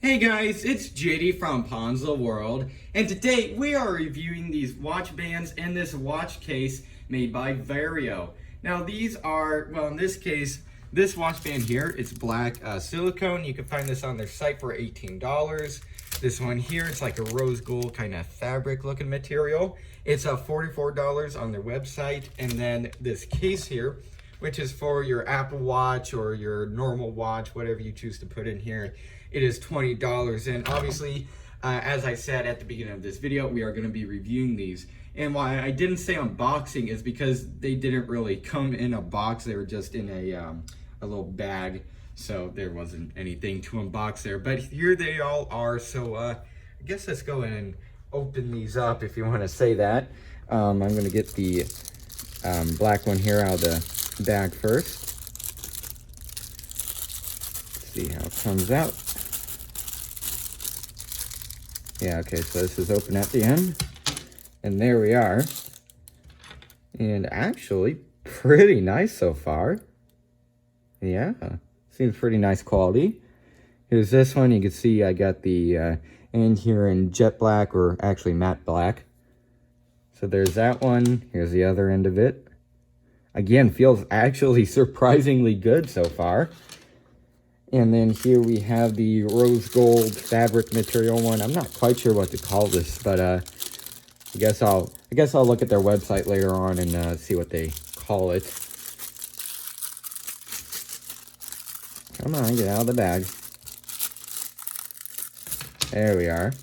Hey guys, it's JD from Ponzo World, and today we are reviewing these watch bands and this watch case made by Vario. Now these are, well in this case, this watch band here, it's black silicone. You can find this on their site for $18. This one here, it's like a rose gold kind of fabric looking material. It's $44 on their website. And then this case here, which is for your Apple Watch or your normal watch, whatever you choose to put in here, it is $20. And obviously, as I said at the beginning of this video, we are going to be reviewing these. And why I didn't say unboxing is because they didn't really come in a box. They were just in a little bag, so there wasn't anything to unbox there. But here they all are. So I guess let's go ahead and open these up, if you want to say that. I'm going to get the black one here out of the bag first. See how it comes out. Yeah, okay, so this is open at the end. And there we are. And actually, pretty nice so far. Yeah, seems pretty nice quality. Here's this one. You can see I got the end here in jet black, or actually matte black. So there's that one. Here's the other end of it. Again, feels actually surprisingly good so far. And then here we have the rose gold fabric material one. I'm not quite sure what to call this, but I guess I'll look at their website later on and see what they call it. Come on, get out of the bag. There we are.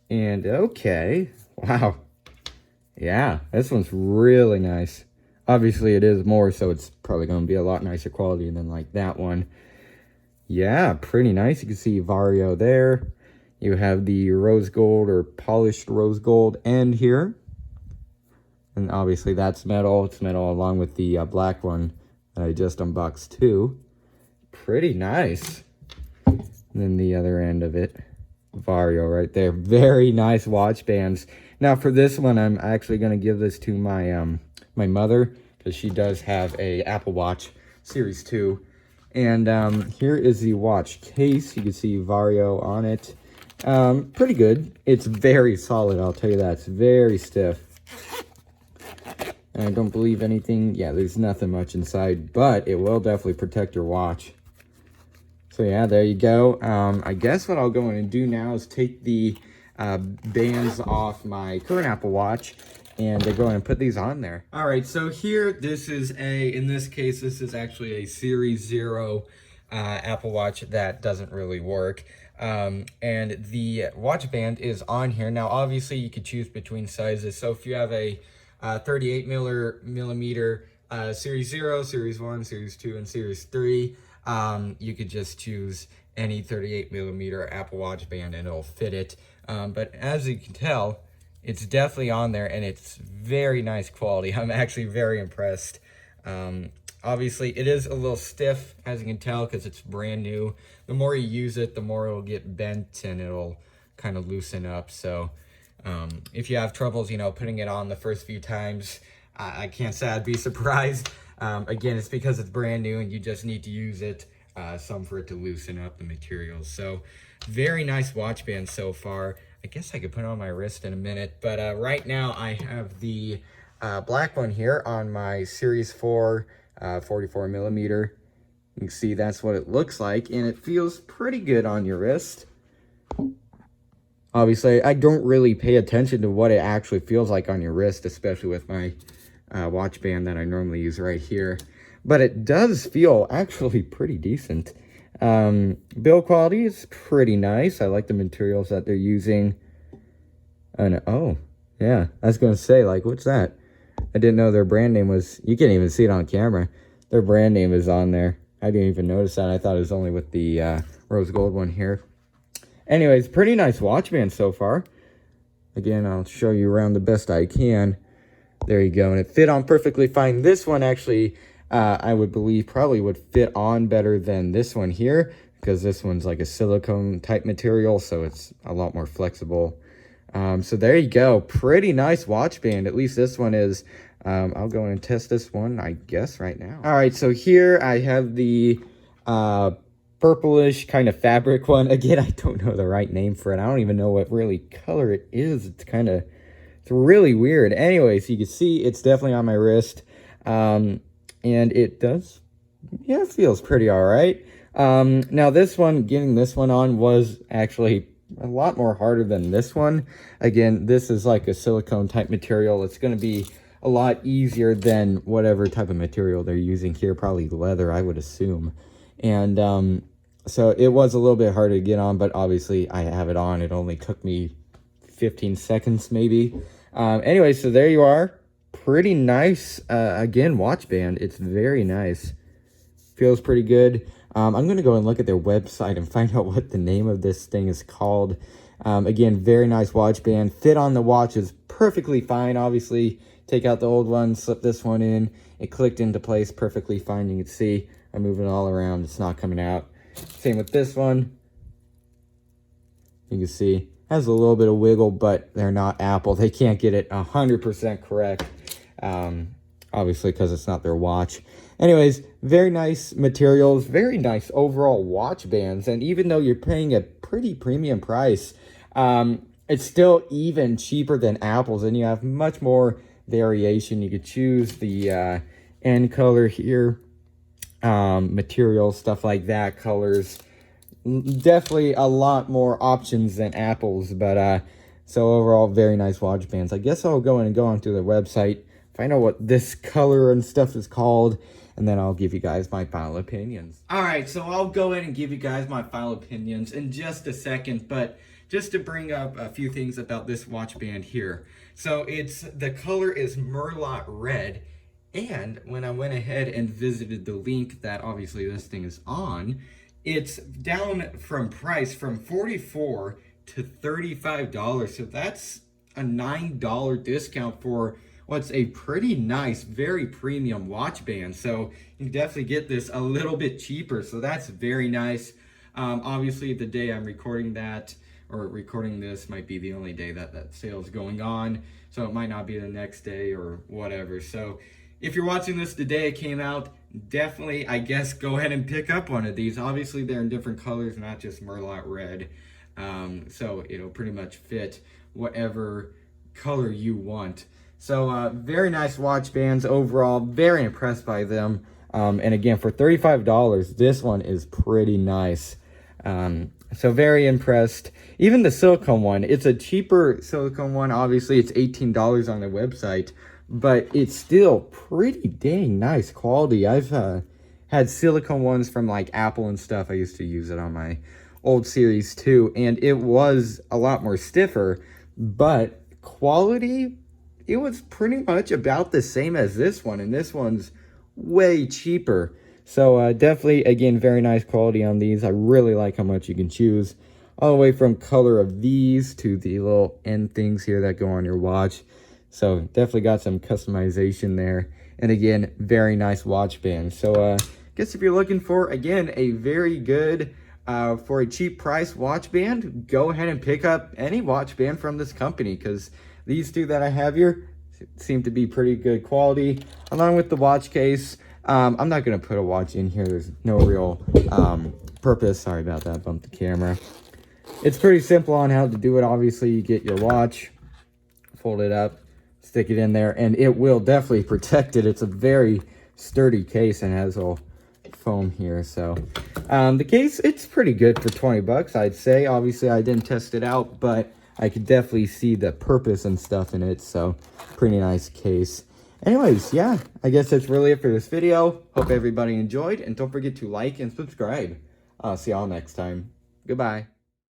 And okay, wow. Yeah, this one's really nice. Obviously it is more, so it's probably going to be a lot nicer quality than like that one. Yeah, pretty nice. You can see Vario there. You have the rose gold or polished rose gold end here. And obviously that's metal. It's metal along with the black one that I just unboxed too. Pretty nice. And then the other end of it, Vario right there. Very nice watch bands. Now for this one, I'm actually going to give this to my my mother, because she does have a Apple Watch Series 2. And here is the watch case. You can see Vario on it. Pretty good. It's very solid, I'll tell you that. It's very stiff. And I don't believe anything. Yeah, there's nothing much inside, but it will definitely protect your watch. So yeah, there you go. I guess what I'll go in and do now is take the bands off my current Apple Watch and go in and put these on there. All right, so here, this is in this case, this is actually a Series 0 Apple Watch that doesn't really work. And the watch band is on here. Now, obviously, you could choose between sizes. So if you have a 38 millimeter Series 0, Series 1, Series 2, and Series 3, you could just choose any 38 millimeter Apple Watch band and it'll fit it. But as you can tell, it's definitely on there, and it's very nice quality. I'm actually very impressed. Obviously, it is a little stiff, as you can tell, because it's brand new. The more you use it, the more it'll get bent, and it'll kind of loosen up. So if you have troubles, putting it on the first few times, I can't say I'd be surprised. Again, it's because it's brand new, and you just need to use it some for it to loosen up the materials. So very nice watch band so far. I guess I could put it on my wrist in a minute, but right now I have the black one here on my Series 4 44 millimeter. You can see that's what it looks like, and it feels pretty good on your wrist. Obviously, I don't really pay attention to what it actually feels like on your wrist, especially with my watch band that I normally use right here. But it does feel actually pretty decent. Build quality is pretty nice. I like the materials that they're using. And oh, yeah, I was going to say, like, what's that? I didn't know their brand name was, you can't even see it on camera. Their brand name is on there. I didn't even notice that. I thought it was only with the rose gold one here. Anyways, pretty nice watch band so far. Again, I'll show you around the best I can. There you go. And it fit on perfectly fine. This one actually, I would believe, probably would fit on better than this one here, because this one's like a silicone type material, so it's a lot more flexible. So there you go. Pretty nice watch band. At least this one is. I'll go and test this one, I guess, right now. All right, so here I have the purplish kind of fabric one. Again, I don't know the right name for it. I don't even know what really color it is. It's really weird. Anyways, you can see it's definitely on my wrist. And it does, yeah, it feels pretty all right. Now this one, getting this one on was actually a lot more harder than this one. Again, this is like a silicone type material. It's going to be a lot easier than whatever type of material they're using here, probably leather, I would assume. And so it was a little bit harder to get on, but obviously I have it on. It only took me 15 seconds maybe. Anyway, so there you are. Pretty nice, again, watch band. It's very nice. Feels pretty good. I'm going to go and look at their website and find out what the name of this thing is called. Again, very nice watch band. Fit on the watch is perfectly fine. Obviously, take out the old one, slip this one in. It clicked into place perfectly fine. You can see I'm moving it all around. It's not coming out. Same with this one. You can see has a little bit of wiggle, but they're not Apple. They can't get it 100% correct. Obviously, because it's not their watch. Anyways, very nice materials, very nice overall watch bands. And even though you're paying a pretty premium price, it's still even cheaper than Apple's. And you have much more variation. You could choose the end color here, material, stuff like that, colors. Definitely a lot more options than Apple's. But so overall, very nice watch bands. I guess I'll go onto their website, find out what this color and stuff is called, and then I'll give you guys my final opinions. All right, so I'll go ahead and give you guys my final opinions in just a second, but just to bring up a few things about this watch band here. So the color is Merlot red, and when I went ahead and visited the link that obviously this thing is on, it's down from price from $44 to $35. So that's a $9 discount for what's a pretty nice, very premium watch band. So you can definitely get this a little bit cheaper. So that's very nice. Obviously, the day I'm recording this might be the only day that sale is going on. So it might not be the next day or whatever. So if you're watching this the day it came out, definitely, I guess, go ahead and pick up one of these. Obviously, they're in different colors, not just Merlot red. So it'll pretty much fit whatever color you want. So very nice watch bands overall. Very impressed by them. And again, for $35, this one is pretty nice. So very impressed. Even the silicone one, it's a cheaper silicone one. Obviously, it's $18 on their website, but it's still pretty dang nice quality. I've had silicone ones from like Apple and stuff. I used to use it on my old series too, and it was a lot more stiffer, but quality, it was pretty much about the same as this one, and this one's way cheaper. So definitely, again, very nice quality on these. I really like how much you can choose, all the way from color of these to the little end things here that go on your watch. So definitely got some customization there. And again, very nice watch band. So I guess if you're looking for, again, a very good, for a cheap price watch band, go ahead and pick up any watch band from this company, because these two that I have here seem to be pretty good quality, along with the watch case. I'm not going to put a watch in here. There's no real purpose. Sorry about that. Bumped the camera. It's pretty simple on how to do it. Obviously, you get your watch, fold it up, stick it in there, and it will definitely protect it. It's a very sturdy case and has all foam here. So the case, it's pretty good for 20 bucks, I'd say. Obviously, I didn't test it out, but I could definitely see the purpose and stuff in it. So pretty nice case. Anyways, yeah, I guess that's really it for this video. Hope everybody enjoyed, and don't forget to like and subscribe. I'll see y'all next time. Goodbye.